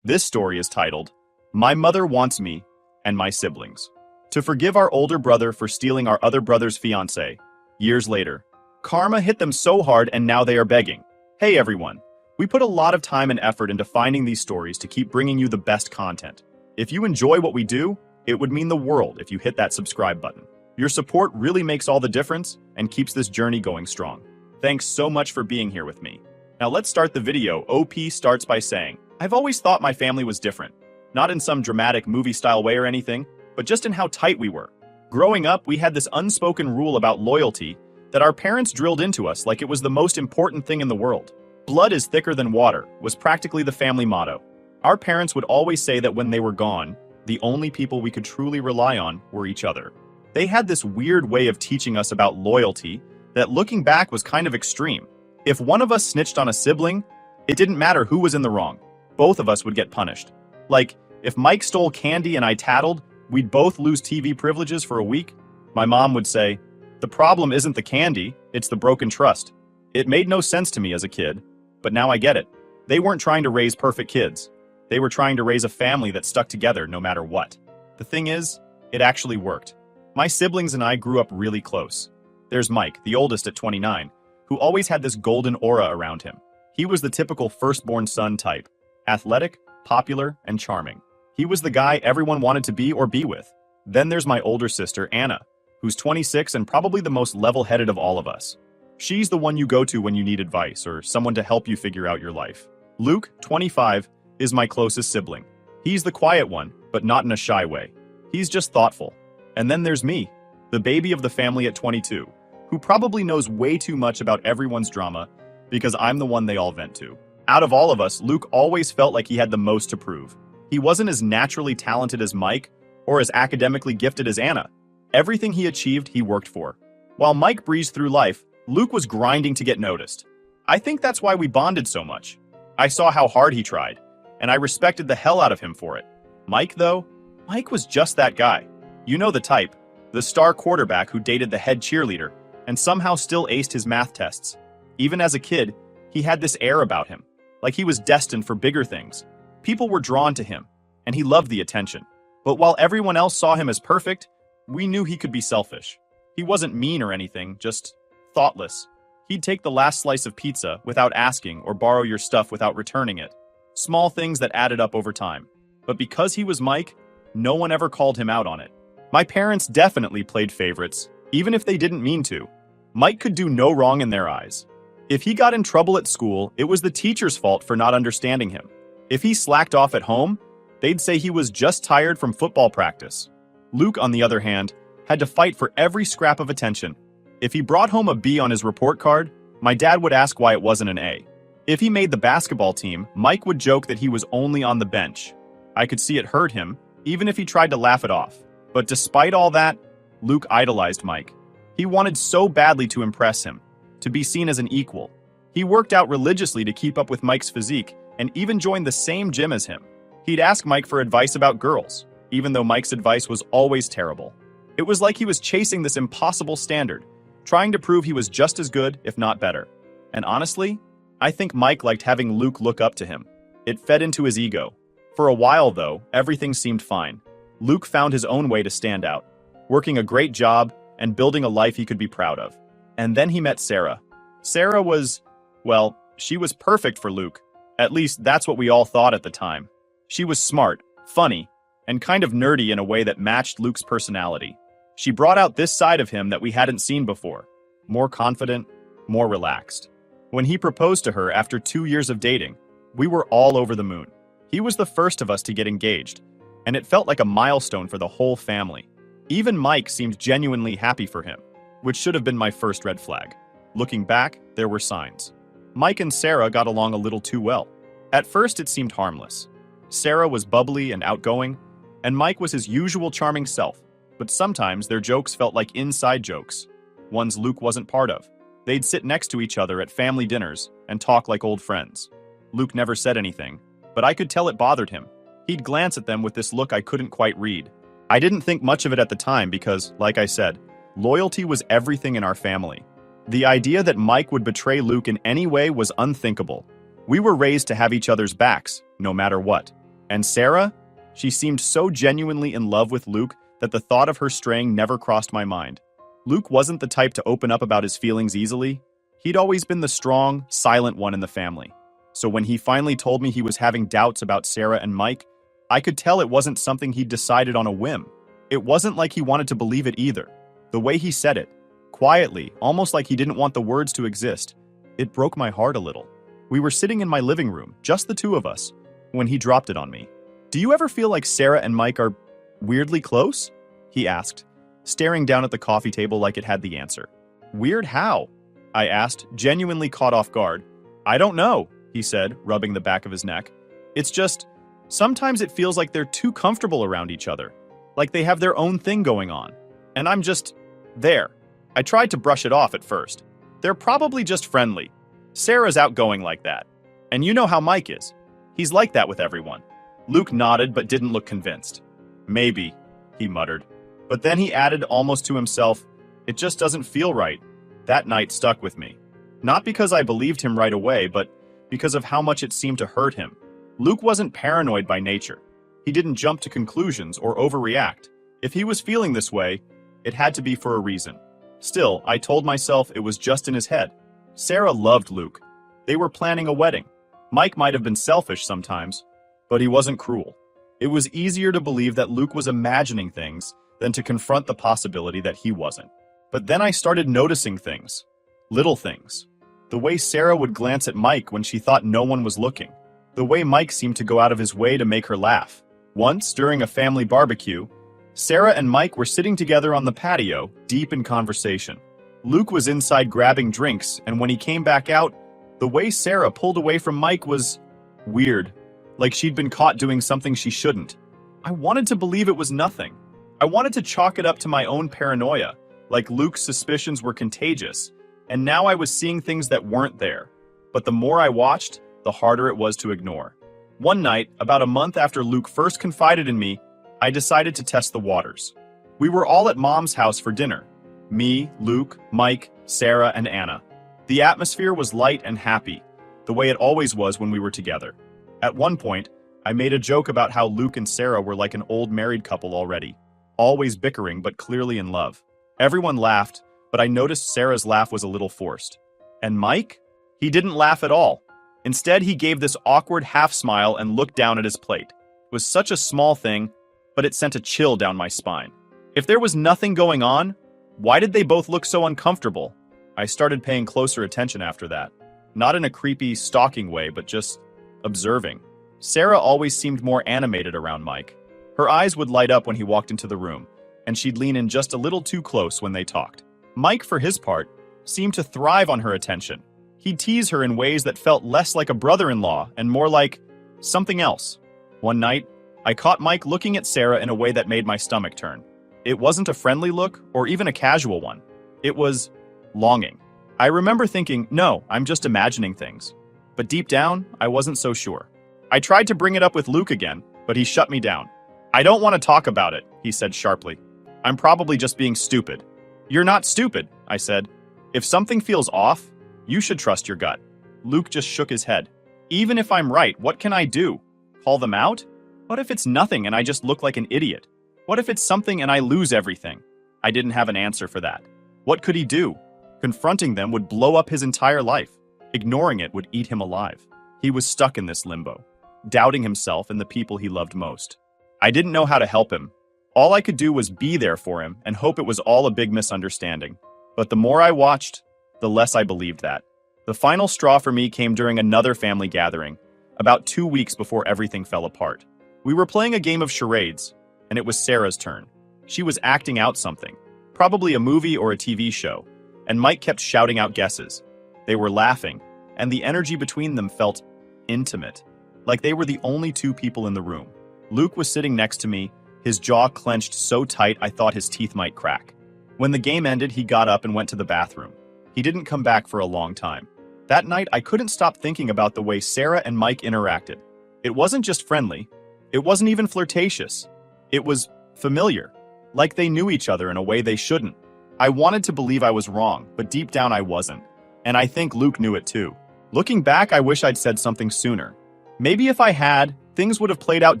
This story is titled, My Mother Wants Me and My Siblings. To forgive our older brother for stealing our other brother's fiancée, years later, karma hit them so hard and now they are begging. Hey everyone, we put a lot of time and effort into finding these stories to keep bringing you the best content. If you enjoy what we do, it would mean the world if you hit that subscribe button. Your support really makes all the difference and keeps this journey going strong. Thanks so much for being here with me. Now let's start the video. OP starts by saying, I've always thought my family was different. Not in some dramatic movie-style way or anything, but just in how tight we were. Growing up, we had this unspoken rule about loyalty that our parents drilled into us like it was the most important thing in the world. Blood is thicker than water was practically the family motto. Our parents would always say that when they were gone, the only people we could truly rely on were each other. They had this weird way of teaching us about loyalty that looking back was kind of extreme. If one of us snitched on a sibling, it didn't matter who was in the wrong. Both of us would get punished. Like, if Mike stole candy and I tattled, we'd both lose TV privileges for a week. My mom would say, the problem isn't the candy, it's the broken trust. It made no sense to me as a kid, but now I get it. They weren't trying to raise perfect kids. They were trying to raise a family that stuck together no matter what. The thing is, it actually worked. My siblings and I grew up really close. There's Mike, the oldest at 29, who always had this golden aura around him. He was the typical firstborn son type. Athletic, popular, and charming. He was the guy everyone wanted to be or be with. Then there's my older sister, Anna, who's 26 and probably the most level-headed of all of us. She's the one you go to when you need advice or someone to help you figure out your life. Luke, 25, is my closest sibling. He's the quiet one, but not in a shy way. He's just thoughtful. And then there's me, the baby of the family at 22, who probably knows way too much about everyone's drama because I'm the one they all vent to. Out of all of us, Luke always felt like he had the most to prove. He wasn't as naturally talented as Mike or as academically gifted as Anna. Everything he achieved, he worked for. While Mike breezed through life, Luke was grinding to get noticed. I think that's why we bonded so much. I saw how hard he tried, and I respected the hell out of him for it. Mike, though, Mike was just that guy. You know the type, the star quarterback who dated the head cheerleader and somehow still aced his math tests. Even as a kid, he had this air about him, like he was destined for bigger things. People were drawn to him, and he loved the attention. But while everyone else saw him as perfect, we knew he could be selfish. He wasn't mean or anything, just thoughtless. He'd take the last slice of pizza without asking or borrow your stuff without returning it. Small things that added up over time. But because he was Mike, no one ever called him out on it. My parents definitely played favorites, even if they didn't mean to. Mike could do no wrong in their eyes. If he got in trouble at school, it was the teacher's fault for not understanding him. If he slacked off at home, they'd say he was just tired from football practice. Luke, on the other hand, had to fight for every scrap of attention. If he brought home a B on his report card, my dad would ask why it wasn't an A. If he made the basketball team, Mike would joke that he was only on the bench. I could see it hurt him, even if he tried to laugh it off. But despite all that, Luke idolized Mike. He wanted so badly to impress him, to be seen as an equal. He worked out religiously to keep up with Mike's physique and even joined the same gym as him. He'd ask Mike for advice about girls, even though Mike's advice was always terrible. It was like he was chasing this impossible standard, trying to prove he was just as good, if not better. And honestly, I think Mike liked having Luke look up to him. It fed into his ego. For a while, though, everything seemed fine. Luke found his own way to stand out, working a great job and building a life he could be proud of. And then he met Sarah. Sarah was, well, she was perfect for Luke. At least that's what we all thought at the time. She was smart, funny, and kind of nerdy in a way that matched Luke's personality. She brought out this side of him that we hadn't seen before. More confident, more relaxed. When he proposed to her after 2 years of dating, we were all over the moon. He was the first of us to get engaged, and it felt like a milestone for the whole family. Even Mike seemed genuinely happy for him, which should have been my first red flag. Looking back, there were signs. Mike and Sarah got along a little too well. At first, it seemed harmless. Sarah was bubbly and outgoing, and Mike was his usual charming self, but sometimes their jokes felt like inside jokes, ones Luke wasn't part of. They'd sit next to each other at family dinners and talk like old friends. Luke never said anything, but I could tell it bothered him. He'd glance at them with this look I couldn't quite read. I didn't think much of it at the time because, like I said, loyalty was everything in our family. The idea that Mike would betray Luke in any way was unthinkable. We were raised to have each other's backs, no matter what. And Sarah? She seemed so genuinely in love with Luke that the thought of her straying never crossed my mind. Luke wasn't the type to open up about his feelings easily. He'd always been the strong, silent one in the family. So when he finally told me he was having doubts about Sarah and Mike, I could tell it wasn't something he'd decided on a whim. It wasn't like he wanted to believe it either. The way he said it, quietly, almost like he didn't want the words to exist, it broke my heart a little. We were sitting in my living room, just the two of us, when he dropped it on me. "Do you ever feel like Sarah and Mike are weirdly close?" he asked, staring down at the coffee table like it had the answer. "Weird how?" I asked, genuinely caught off guard. "I don't know," he said, rubbing the back of his neck. "It's just, sometimes it feels like they're too comfortable around each other, like they have their own thing going on. And I'm just there." I tried to brush it off at first. "They're probably just friendly. Sarah's outgoing like that. And you know how Mike is. He's like that with everyone." Luke nodded but didn't look convinced. "Maybe," he muttered. But then he added almost to himself, "It just doesn't feel right." That night stuck with me. Not because I believed him right away, but because of how much it seemed to hurt him. Luke wasn't paranoid by nature. He didn't jump to conclusions or overreact. If he was feeling this way, it had to be for a reason. Still, I told myself it was just in his head. Sarah loved Luke. They were planning a wedding. Mike might have been selfish sometimes, but he wasn't cruel. It was easier to believe that Luke was imagining things than to confront the possibility that he wasn't. But then I started noticing things. Little things. The way Sarah would glance at Mike when she thought no one was looking. The way Mike seemed to go out of his way to make her laugh. Once, during a family barbecue, Sarah and Mike were sitting together on the patio, deep in conversation. Luke was inside grabbing drinks, and when he came back out, the way Sarah pulled away from Mike was weird, like she'd been caught doing something she shouldn't. I wanted to believe it was nothing. I wanted to chalk it up to my own paranoia, like Luke's suspicions were contagious, and now I was seeing things that weren't there. But the more I watched, the harder it was to ignore. One night, about a month after Luke first confided in me, I decided to test the waters. We were all at Mom's house for dinner. Me, Luke, Mike, Sarah, and Anna. The atmosphere was light and happy, the way it always was when we were together. At one point, I made a joke about how Luke and Sarah were like an old married couple already, always bickering but clearly in love. Everyone laughed, but I noticed Sarah's laugh was a little forced. And Mike? He didn't laugh at all. Instead, he gave this awkward half smile and looked down at his plate. It was such a small thing, but it sent a chill down my spine. If there was nothing going on, why did they both look so uncomfortable? I started paying closer attention after that. Not in a creepy, stalking way, but just observing. Sarah always seemed more animated around Mike. Her eyes would light up when he walked into the room, and she'd lean in just a little too close when they talked. Mike, for his part, seemed to thrive on her attention. He'd tease her in ways that felt less like a brother-in-law and more like something else. One night, I caught Mike looking at Sarah in a way that made my stomach turn. It wasn't a friendly look or even a casual one. It was longing. I remember thinking, no, I'm just imagining things. But deep down, I wasn't so sure. I tried to bring it up with Luke again, but he shut me down. "I don't want to talk about it," he said sharply. "I'm probably just being stupid." "You're not stupid," I said. "If something feels off, you should trust your gut." Luke just shook his head. "Even if I'm right, what can I do? Call them out? What if it's nothing and I just look like an idiot? What if it's something and I lose everything?" I didn't have an answer for that. What could he do? Confronting them would blow up his entire life. Ignoring it would eat him alive. He was stuck in this limbo, doubting himself and the people he loved most. I didn't know how to help him. All I could do was be there for him and hope it was all a big misunderstanding. But the more I watched, the less I believed that. The final straw for me came during another family gathering, about 2 weeks before everything fell apart. We were playing a game of charades, and it was Sarah's turn. She was acting out something, probably a movie or a TV show, and Mike kept shouting out guesses. They were laughing, and the energy between them felt intimate, like they were the only two people in the room. Luke was sitting next to me, his jaw clenched so tight I thought his teeth might crack. When the game ended, he got up and went to the bathroom. He didn't come back for a long time. That night, I couldn't stop thinking about the way Sarah and Mike interacted. It wasn't just friendly. It wasn't even flirtatious. It was familiar, like they knew each other in a way they shouldn't. I wanted to believe I was wrong, but deep down I wasn't. And I think Luke knew it too. Looking back, I wish I'd said something sooner. Maybe if I had, things would have played out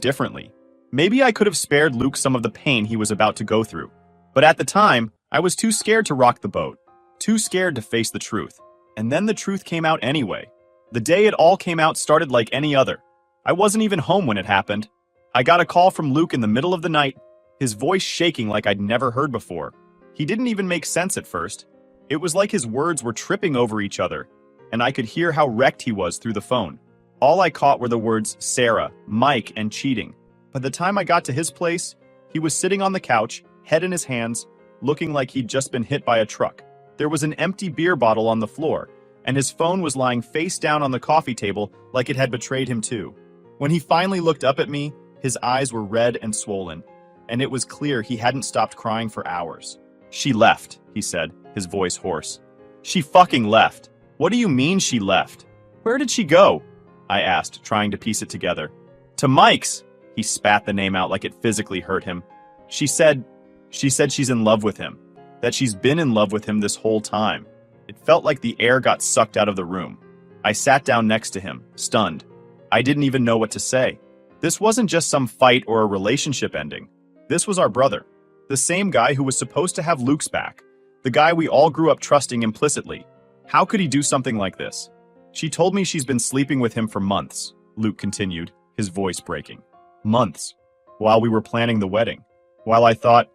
differently. Maybe I could have spared Luke some of the pain he was about to go through. But at the time, I was too scared to rock the boat, too scared to face the truth. And then the truth came out anyway. The day it all came out started like any other. I wasn't even home when it happened. I got a call from Luke in the middle of the night, his voice shaking like I'd never heard before. He didn't even make sense at first. It was like his words were tripping over each other, and I could hear how wrecked he was through the phone. All I caught were the words Sarah, Mike, and cheating. By the time I got to his place, he was sitting on the couch, head in his hands, looking like he'd just been hit by a truck. There was an empty beer bottle on the floor, and his phone was lying face down on the coffee table like it had betrayed him too. When he finally looked up at me, his eyes were red and swollen, and it was clear he hadn't stopped crying for hours. "She left," he said, his voice hoarse. "She fucking left. What do you mean she left? Where did she go?" I asked, trying to piece it together. "To Mike's." He spat the name out like it physically hurt him. She said she's in love with him, that she's been in love with him this whole time. It felt like the air got sucked out of the room. I sat down next to him, stunned. I didn't even know what to say. This wasn't just some fight or a relationship ending. This was our brother, the same guy who was supposed to have Luke's back, the guy we all grew up trusting implicitly. How could he do something like this? "She told me she's been sleeping with him for months," Luke continued, his voice breaking. "Months. While we were planning the wedding. While I thought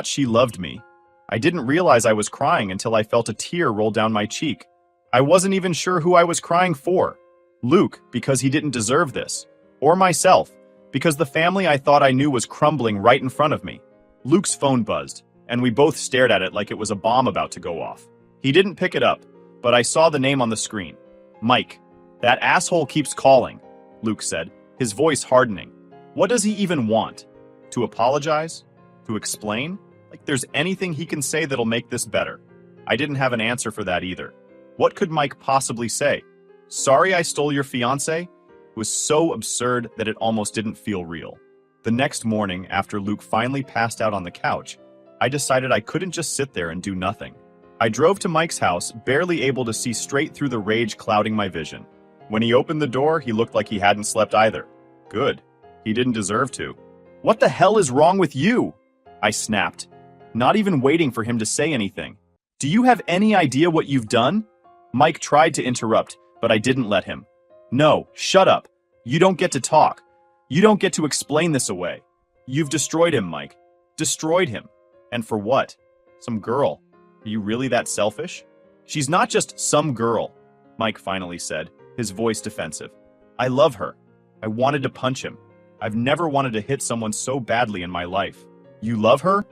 she loved me. I didn't realize I was crying until I felt a tear roll down my cheek. I wasn't even sure who I was crying for. Luke, because he didn't deserve this. Or myself, because the family I thought I knew was crumbling right in front of me." Luke's phone buzzed, and we both stared at it like it was a bomb about to go off. He didn't pick it up, but I saw the name on the screen. "Mike. That asshole keeps calling," Luke said, his voice hardening. "What does he even want? To apologize? To explain? Like there's anything he can say that'll make this better." I didn't have an answer for that either. What could Mike possibly say? "Sorry I stole your fiancé?" It was so absurd that it almost didn't feel real. The next morning, after Luke finally passed out on the couch, I decided I couldn't just sit there and do nothing. I drove to Mike's house, barely able to see straight through the rage clouding my vision. When he opened the door, he looked like he hadn't slept either. Good. He didn't deserve to. "What the hell is wrong with you?" I snapped, not even waiting for him to say anything. "Do you have any idea what you've done?" Mike tried to interrupt, but I didn't let him. "No, shut up. You don't get to talk. You don't get to explain this away. You've destroyed him, Mike. Destroyed him. And for what? Some girl. Are you really that selfish?" "She's not just some girl," Mike finally said, his voice defensive. "I love her. I wanted to punch him. I've never wanted to hit someone so badly in my life." "You love her?"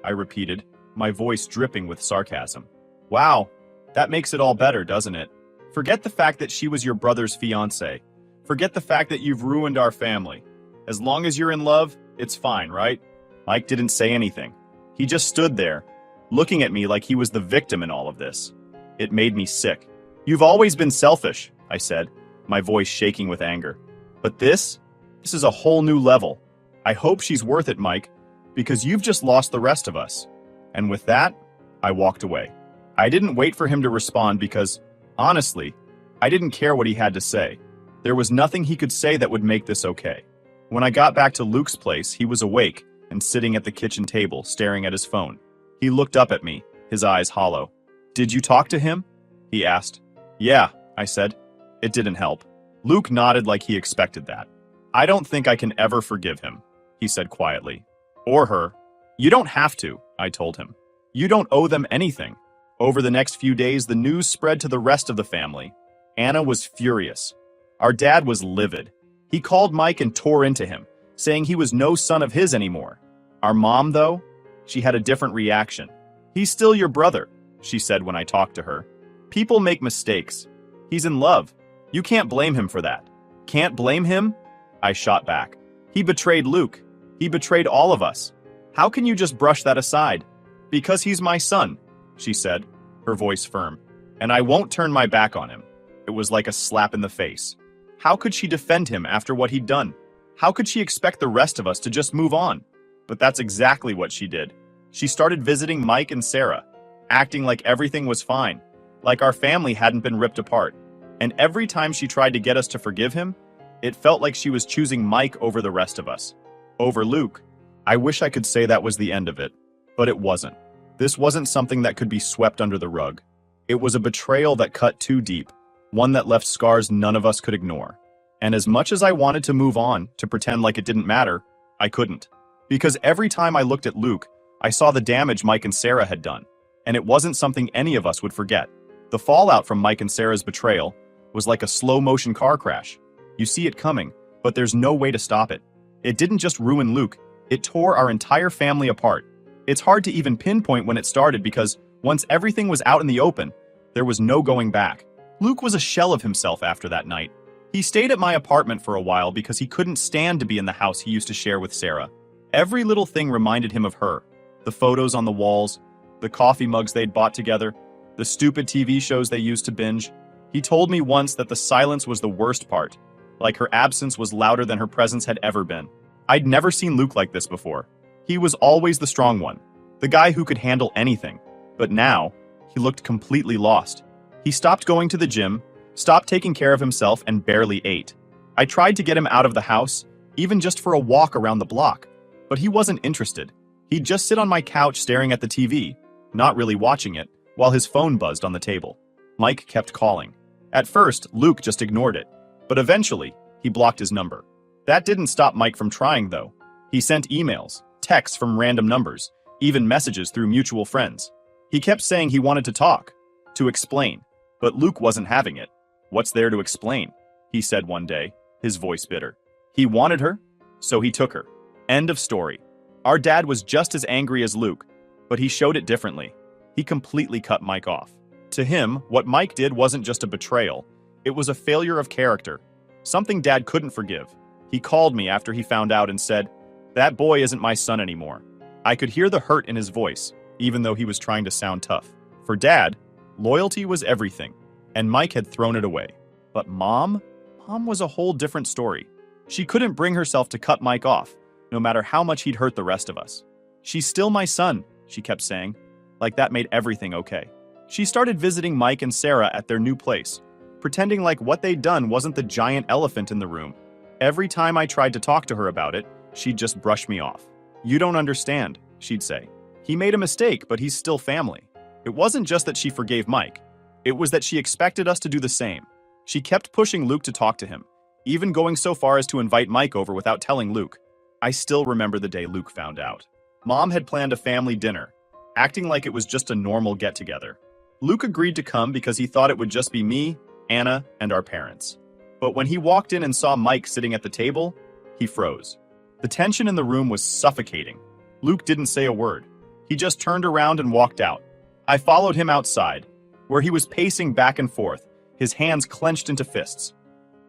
I repeated, my voice dripping with sarcasm. "Wow, that makes it all better, doesn't it? Forget the fact that she was your brother's fiancée. Forget the fact that you've ruined our family. As long as you're in love, it's fine, right?" Mike didn't say anything. He just stood there, looking at me like he was the victim in all of this. It made me sick. "You've always been selfish," I said, my voice shaking with anger. "But this is a whole new level. I hope she's worth it, Mike, because you've just lost the rest of us." And with that, I walked away. I didn't wait for him to respond because, honestly, I didn't care what he had to say. There was nothing he could say that would make this okay. When I got back to Luke's place, he was awake and sitting at the kitchen table, staring at his phone. He looked up at me, his eyes hollow. "Did you talk to him?" he asked. "Yeah," I said. It didn't help. Luke nodded like he expected that. "I don't think I can ever forgive him," he said quietly. "Or her." "You don't have to," I told him. "You don't owe them anything." Over the next few days, the news spread to the rest of the family. Anna was furious. Our dad was livid. He called Mike and tore into him, saying he was no son of his anymore. Our mom, though, she had a different reaction. "He's still your brother," she said when I talked to her. "People make mistakes. He's in love. You can't blame him for that." "Can't blame him?" I shot back. "He betrayed Luke. He betrayed all of us. How can you just brush that aside?" "Because he's my son," she said, her voice firm. "And I won't turn my back on him." It was like a slap in the face. How could she defend him after what he'd done? How could she expect the rest of us to just move on? But that's exactly what she did. She started visiting Mike and Sarah, acting like everything was fine, like our family hadn't been ripped apart. And every time she tried to get us to forgive him, It felt like she was choosing Mike over the rest of us. Over Luke. I wish I could say that was the end of it, but it wasn't. This wasn't something that could be swept under the rug. It was a betrayal that cut too deep, one that left scars none of us could ignore. And as much as I wanted to move on, to pretend like it didn't matter, I couldn't. Because every time I looked at Luke, I saw the damage Mike and Sarah had done, and it wasn't something any of us would forget. The fallout from Mike and Sarah's betrayal was like a slow-motion car crash. You see it coming, but there's no way to stop it. It didn't just ruin Luke, it tore our entire family apart. It's hard to even pinpoint when it started because once everything was out in the open, there was no going back. Luke was a shell of himself after that night. He stayed at my apartment for a while because he couldn't stand to be in the house he used to share with Sarah. Every little thing reminded him of her. The photos on the walls, the coffee mugs they'd bought together, the stupid TV shows they used to binge. He told me once that the silence was the worst part, like her absence was louder than her presence had ever been. I'd never seen Luke like this before. He was always the strong one, the guy who could handle anything. But now, he looked completely lost. He stopped going to the gym, stopped taking care of himself, and barely ate. I tried to get him out of the house, even just for a walk around the block, but he wasn't interested. He'd just sit on my couch staring at the TV, not really watching it, while his phone buzzed on the table. Mike kept calling. At first, Luke just ignored it, but eventually, he blocked his number. That didn't stop Mike from trying, though. He sent emails, texts from random numbers, even messages through mutual friends. He kept saying he wanted to talk, to explain, but Luke wasn't having it. "What's there to explain?" he said one day, his voice bitter. He wanted her, so he took her. End of story. Our dad was just as angry as Luke, but he showed it differently. He completely cut Mike off. To him, what Mike did wasn't just a betrayal, it was a failure of character, something Dad couldn't forgive. He called me after he found out and said, "That boy isn't my son anymore." I could hear the hurt in his voice, even though he was trying to sound tough. For Dad, loyalty was everything, and Mike had thrown it away. But Mom was a whole different story. She couldn't bring herself to cut Mike off, no matter how much he'd hurt the rest of us. "She's still my son," she kept saying, like that made everything okay. She started visiting Mike and Sarah at their new place, pretending like what they'd done wasn't the giant elephant in the room. Every time I tried to talk to her about it, she'd just brush me off. "You don't understand," she'd say. "He made a mistake, but he's still family." It wasn't just that she forgave Mike. It was that she expected us to do the same. She kept pushing Luke to talk to him, even going so far as to invite Mike over without telling Luke. I still remember the day Luke found out. Mom had planned a family dinner, acting like it was just a normal get-together. Luke agreed to come because he thought it would just be me, Anna, and our parents. But when he walked in and saw Mike sitting at the table, he froze. The tension in the room was suffocating. Luke didn't say a word. He just turned around and walked out. I followed him outside, where he was pacing back and forth, his hands clenched into fists.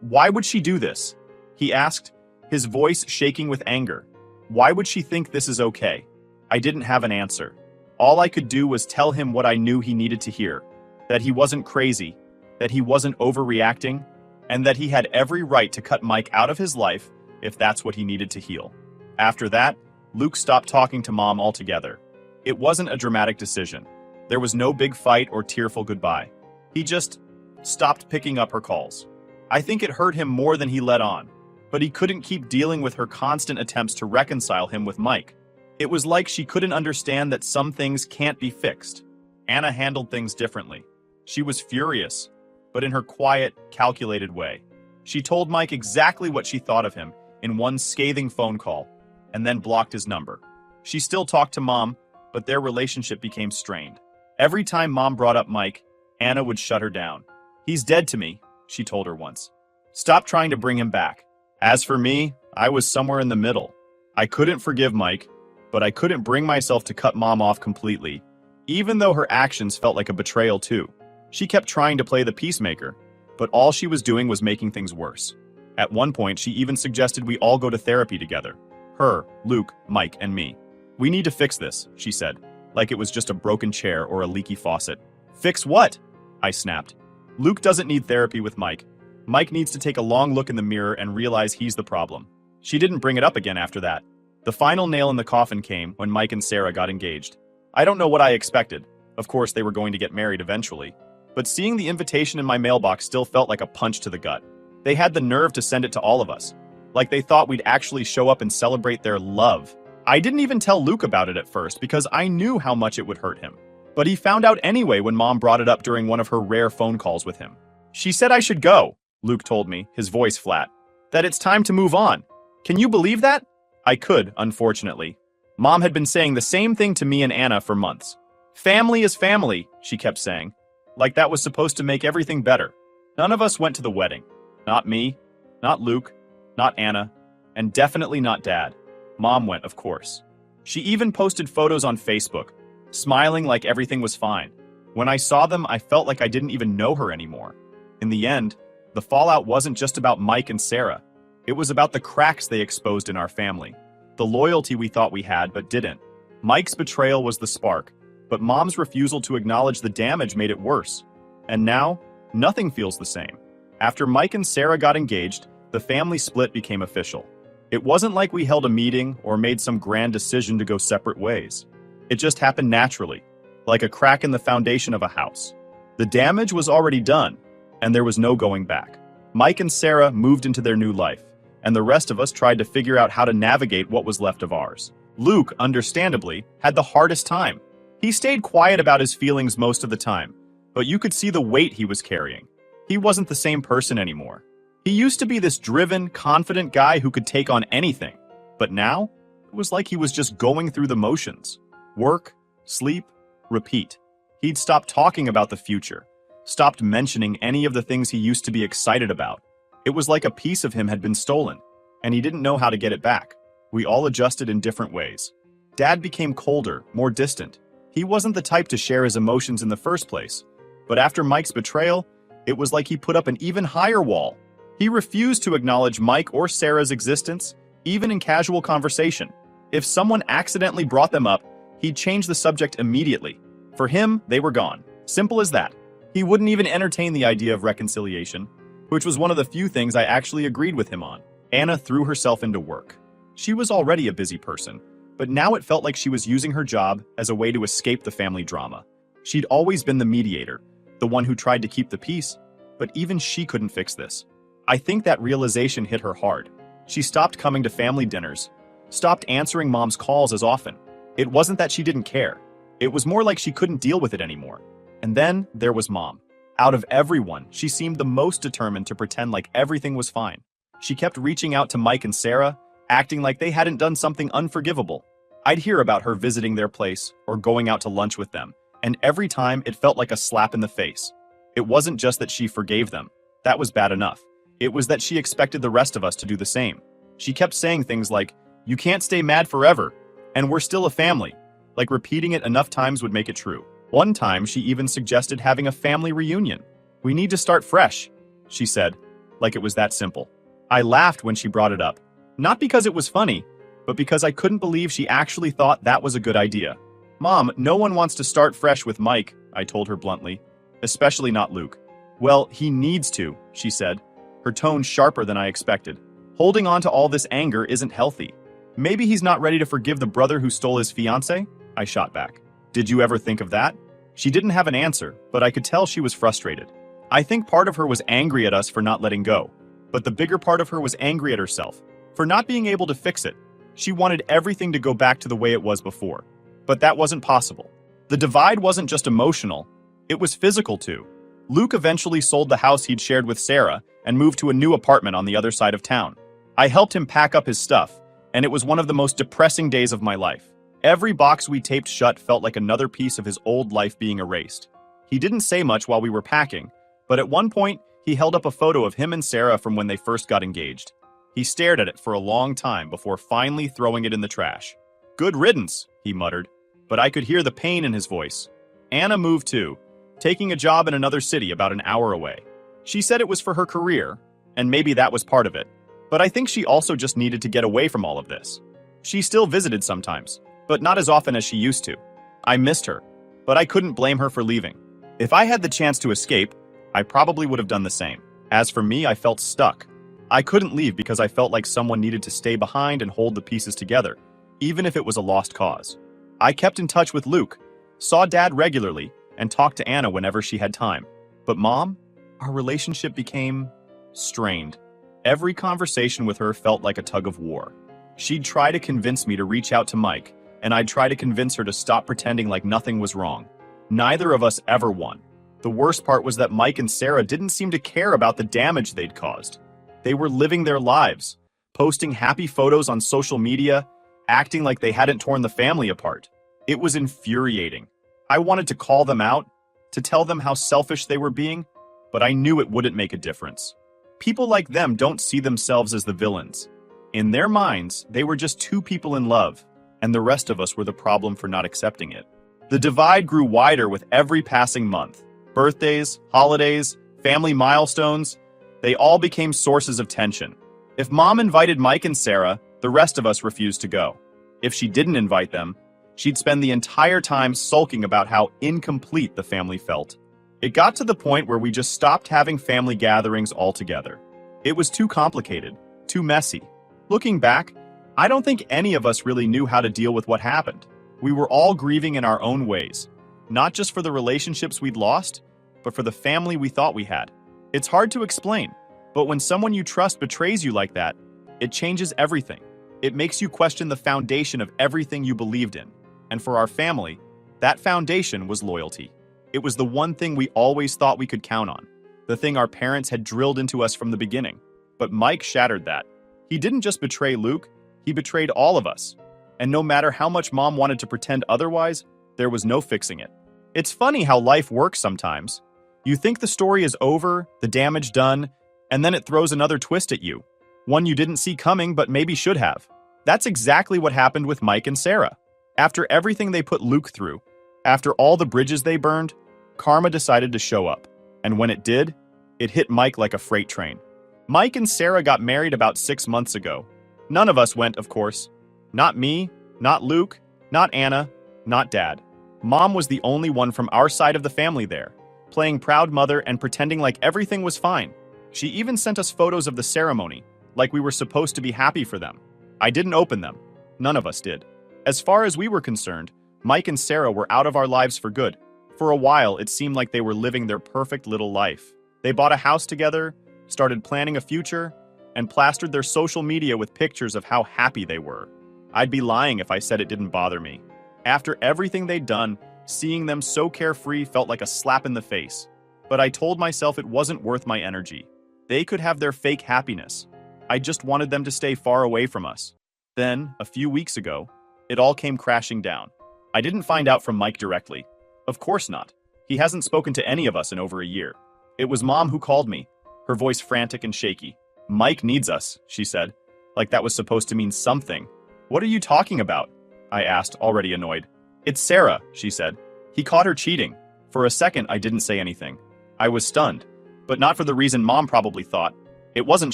"Why would she do this?" he asked, his voice shaking with anger. "Why would she think this is okay?" I didn't have an answer. All I could do was tell him what I knew he needed to hear, that he wasn't crazy, that he wasn't overreacting, and that he had every right to cut Mike out of his life if that's what he needed to heal. After that, Luke stopped talking to Mom altogether. It wasn't a dramatic decision. There was no big fight or tearful goodbye. He just stopped picking up her calls. I think it hurt him more than he let on, but he couldn't keep dealing with her constant attempts to reconcile him with Mike. It was like she couldn't understand that some things can't be fixed. Anna handled things differently. She was furious, but in her quiet, calculated way. She told Mike exactly what she thought of him in one scathing phone call, and then blocked his number. She still talked to Mom, but their relationship became strained. Every time Mom brought up Mike, Anna would shut her down. "He's dead to me," she told her once. "Stop trying to bring him back." As for me, I was somewhere in the middle. I couldn't forgive Mike, but I couldn't bring myself to cut Mom off completely, even though her actions felt like a betrayal too. She kept trying to play the peacemaker, but all she was doing was making things worse. At one point, she even suggested we all go to therapy together. Her, Luke, Mike, and me. "We need to fix this," she said, like it was just a broken chair or a leaky faucet. "Fix what?" I snapped. "Luke doesn't need therapy with Mike. Mike needs to take a long look in the mirror and realize he's the problem." She didn't bring it up again after that. The final nail in the coffin came when Mike and Sarah got engaged. I don't know what I expected. Of course, they were going to get married eventually. But seeing the invitation in my mailbox still felt like a punch to the gut. They had the nerve to send it to all of us, like they thought we'd actually show up and celebrate their love. I didn't even tell Luke about it at first because I knew how much it would hurt him. But he found out anyway when Mom brought it up during one of her rare phone calls with him. She said I should go, Luke told me, his voice flat. That it's time to move on. Can you believe that? I could, unfortunately. Mom had been saying the same thing to me and Anna for months. Family is family, she kept saying. Like that was supposed to make everything better. None of us went to the wedding. Not me, not Luke, not Anna, and definitely not Dad. Mom went, of course. She even posted photos on Facebook, smiling like everything was fine. When I saw them, I felt like I didn't even know her anymore. In the end, the fallout wasn't just about Mike and Sarah. It was about the cracks they exposed in our family. The loyalty we thought we had but didn't. Mike's betrayal was the spark, but Mom's refusal to acknowledge the damage made it worse. And now, nothing feels the same. After Mike and Sarah got engaged, the family split became official. It wasn't like we held a meeting or made some grand decision to go separate ways. It just happened naturally, like a crack in the foundation of a house. The damage was already done, and there was no going back. Mike and Sarah moved into their new life, and the rest of us tried to figure out how to navigate what was left of ours. Luke, understandably, had the hardest time. He stayed quiet about his feelings most of the time, but you could see the weight he was carrying. He wasn't the same person anymore. He used to be this driven, confident guy who could take on anything, but now, it was like he was just going through the motions. Work, sleep, repeat. He'd stopped talking about the future, stopped mentioning any of the things he used to be excited about. It was like a piece of him had been stolen, and he didn't know how to get it back. We all adjusted in different ways. Dad became colder, more distant. He wasn't the type to share his emotions in the first place, but after Mike's betrayal, it was like he put up an even higher wall. He refused to acknowledge Mike or Sarah's existence, even in casual conversation. If someone accidentally brought them up, he'd change the subject immediately. For him, they were gone. Simple as that. He wouldn't even entertain the idea of reconciliation, which was one of the few things I actually agreed with him on. Anna threw herself into work. She was already a busy person, but now it felt like she was using her job as a way to escape the family drama. She'd always been the mediator, the one who tried to keep the peace, but even she couldn't fix this. I think that realization hit her hard. She stopped coming to family dinners, stopped answering Mom's calls as often. It wasn't that she didn't care. It was more like she couldn't deal with it anymore. And then there was Mom. Out of everyone, she seemed the most determined to pretend like everything was fine. She kept reaching out to Mike and Sarah, acting like they hadn't done something unforgivable. I'd hear about her visiting their place or going out to lunch with them, and every time it felt like a slap in the face. It wasn't just that she forgave them. That was bad enough. It was that she expected the rest of us to do the same. She kept saying things like, "You can't stay mad forever," and "We're still a family." Like repeating it enough times would make it true. One time, she even suggested having a family reunion. "We need to start fresh," she said, like it was that simple. I laughed when she brought it up. Not because it was funny, but because I couldn't believe she actually thought that was a good idea. "Mom, no one wants to start fresh with Mike," I told her bluntly. "Especially not Luke." "Well, he needs to," she said, her tone sharper than I expected. "Holding on to all this anger isn't healthy. Maybe he's not ready to forgive the brother who stole his fiancée?" I shot back. "Did you ever think of that?" She didn't have an answer, but I could tell she was frustrated. I think part of her was angry at us for not letting go, but the bigger part of her was angry at herself for not being able to fix it. She wanted everything to go back to the way it was before, but that wasn't possible. The divide wasn't just emotional, it was physical too. Luke eventually sold the house he'd shared with Sarah and moved to a new apartment on the other side of town. I helped him pack up his stuff, and it was one of the most depressing days of my life. Every box we taped shut felt like another piece of his old life being erased. He didn't say much while we were packing, but at one point, he held up a photo of him and Sarah from when they first got engaged. He stared at it for a long time before finally throwing it in the trash. "Good riddance," he muttered, but I could hear the pain in his voice. Anna moved too, taking a job in another city about an hour away. She said it was for her career, and maybe that was part of it, but I think she also just needed to get away from all of this. She still visited sometimes, but not as often as she used to. I missed her, but I couldn't blame her for leaving. If I had the chance to escape, I probably would have done the same. As for me, I felt stuck. I couldn't leave because I felt like someone needed to stay behind and hold the pieces together, even if it was a lost cause. I kept in touch with Luke, saw Dad regularly, and talked to Anna whenever she had time. But Mom, our relationship became strained. Every conversation with her felt like a tug of war. She'd try to convince me to reach out to Mike, and I'd try to convince her to stop pretending like nothing was wrong. Neither of us ever won. The worst part was that Mike and Sarah didn't seem to care about the damage they'd caused. They were living their lives, posting happy photos on social media, acting like they hadn't torn the family apart. It was infuriating. I wanted to call them out, to tell them how selfish they were being, but I knew it wouldn't make a difference. People like them don't see themselves as the villains. In their minds, they were just two people in love, and the rest of us were the problem for not accepting it. The divide grew wider with every passing month. Birthdays, holidays, family milestones, they all became sources of tension. If Mom invited Mike and Sarah, the rest of us refused to go. If she didn't invite them, she'd spend the entire time sulking about how incomplete the family felt. It got to the point where we just stopped having family gatherings altogether. It was too complicated, too messy. Looking back, I don't think any of us really knew how to deal with what happened. We were all grieving in our own ways, not just for the relationships we'd lost, but for the family we thought we had. It's hard to explain, but when someone you trust betrays you like that, it changes everything. It makes you question the foundation of everything you believed in. And for our family, that foundation was loyalty. It was the one thing we always thought we could count on, the thing our parents had drilled into us from the beginning. But Mike shattered that. He didn't just betray Luke, he betrayed all of us. And no matter how much Mom wanted to pretend otherwise, there was no fixing it. It's funny how life works sometimes. You think the story is over, the damage done, and then it throws another twist at you. One you didn't see coming but maybe should have. That's exactly what happened with Mike and Sarah. After everything they put Luke through, after all the bridges they burned, karma decided to show up. And when it did, it hit Mike like a freight train. Mike and Sarah got married about 6 months ago. None of us went, of course. Not me, not Luke, not Anna, not Dad. Mom was the only one from our side of the family there, playing proud mother and pretending like everything was fine. She even sent us photos of the ceremony, like we were supposed to be happy for them. I didn't open them. None of us did. As far as we were concerned, Mike and Sarah were out of our lives for good. For a while, it seemed like they were living their perfect little life. They bought a house together, started planning a future, and plastered their social media with pictures of how happy they were. I'd be lying if I said it didn't bother me. After everything they'd done, seeing them so carefree felt like a slap in the face. But I told myself it wasn't worth my energy. They could have their fake happiness. I just wanted them to stay far away from us. Then, a few weeks ago, it all came crashing down. I didn't find out from Mike directly. Of course not. He hasn't spoken to any of us in over a year. It was Mom who called me, her voice frantic and shaky. "Mike needs us," she said, like that was supposed to mean something. "What are you talking about?" I asked, already annoyed. "It's Sarah," she said. "He caught her cheating." For a second, I didn't say anything. I was stunned, but not for the reason Mom probably thought. It wasn't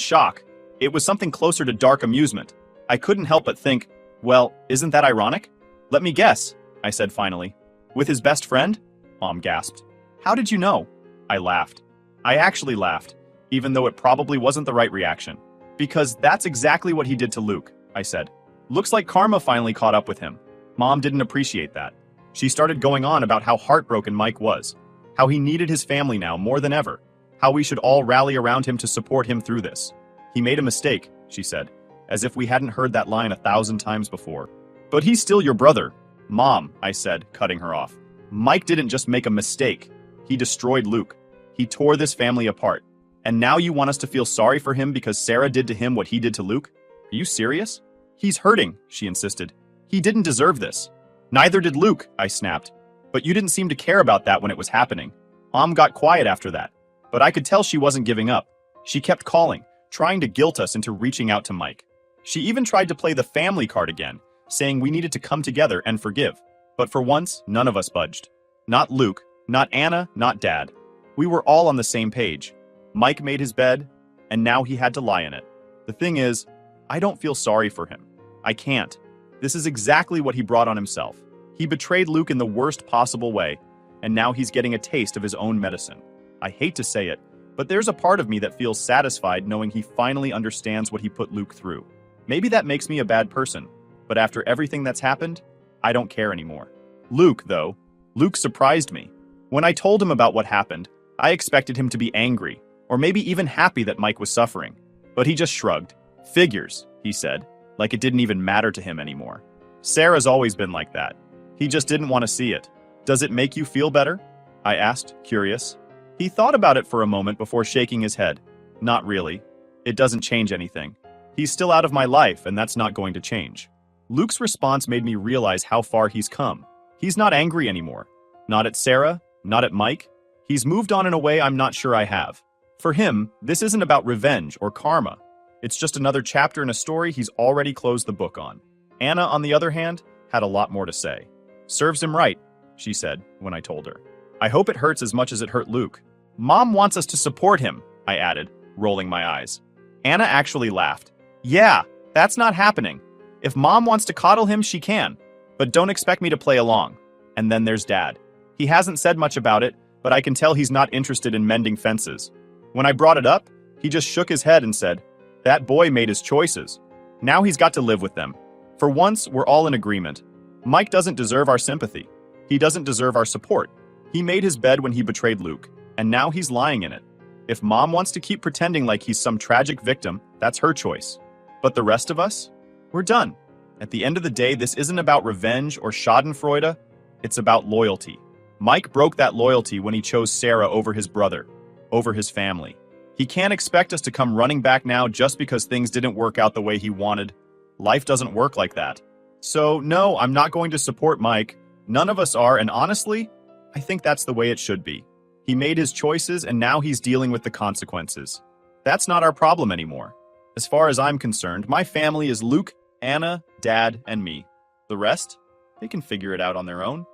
shock. It was something closer to dark amusement. I couldn't help but think, well, isn't that ironic? "Let me guess," I said finally. "With his best friend?" Mom gasped. "How did you know?" I laughed. I actually laughed, even though it probably wasn't the right reaction. "Because that's exactly what he did to Luke," I said. "Looks like karma finally caught up with him." Mom didn't appreciate that. She started going on about how heartbroken Mike was, how he needed his family now more than ever, how we should all rally around him to support him through this. "He made a mistake," she said, as if we hadn't heard that line 1,000 times before. "But he's still your brother." "Mom," I said, cutting her off. "Mike didn't just make a mistake. He destroyed Luke. He tore this family apart. And now you want us to feel sorry for him because Sarah did to him what he did to Luke? Are you serious?" "He's hurting," she insisted. "He didn't deserve this." "Neither did Luke," I snapped. "But you didn't seem to care about that when it was happening." Mom got quiet after that, but I could tell she wasn't giving up. She kept calling, trying to guilt us into reaching out to Mike. She even tried to play the family card again, saying we needed to come together and forgive. But for once, none of us budged. Not Luke, not Anna, not Dad. We were all on the same page. Mike made his bed, and now he had to lie in it. The thing is, I don't feel sorry for him. I can't. This is exactly what he brought on himself. He betrayed Luke in the worst possible way, and now he's getting a taste of his own medicine. I hate to say it, but there's a part of me that feels satisfied knowing he finally understands what he put Luke through. Maybe that makes me a bad person, but after everything that's happened, I don't care anymore. Luke, though, Luke surprised me. When I told him about what happened, I expected him to be angry, or maybe even happy that Mike was suffering. But he just shrugged. Figures, he said, like it didn't even matter to him anymore. Sarah's always been like that. He just didn't want to see it. Does it make you feel better? I asked, curious. He thought about it for a moment before shaking his head. Not really. It doesn't change anything. He's still out of my life, and that's not going to change. Luke's response made me realize how far he's come. He's not angry anymore. Not at Sarah, not at Mike. He's moved on in a way I'm not sure I have. For him, this isn't about revenge or karma. It's just another chapter in a story he's already closed the book on. Anna, on the other hand, had a lot more to say. Serves him right, she said when I told her. I hope it hurts as much as it hurt Luke. Mom wants us to support him, I added, rolling my eyes. Anna actually laughed. Yeah, that's not happening. If Mom wants to coddle him, she can. But don't expect me to play along. And then there's Dad. He hasn't said much about it, but I can tell he's not interested in mending fences. When I brought it up, he just shook his head and said, that boy made his choices. Now he's got to live with them. For once, we're all in agreement. Mike doesn't deserve our sympathy. He doesn't deserve our support. He made his bed when he betrayed Luke, and now he's lying in it. If Mom wants to keep pretending like he's some tragic victim, that's her choice. But the rest of us? We're done. At the end of the day, this isn't about revenge or schadenfreude. It's about loyalty. Mike broke that loyalty when he chose Sarah over his brother, over his family. He can't expect us to come running back now just because things didn't work out the way he wanted. Life doesn't work like that. So, no, I'm not going to support Mike. None of us are, and honestly, I think that's the way it should be. He made his choices, and now he's dealing with the consequences. That's not our problem anymore. As far as I'm concerned, my family is Luke, Anna, Dad, and me. The rest? They can figure it out on their own.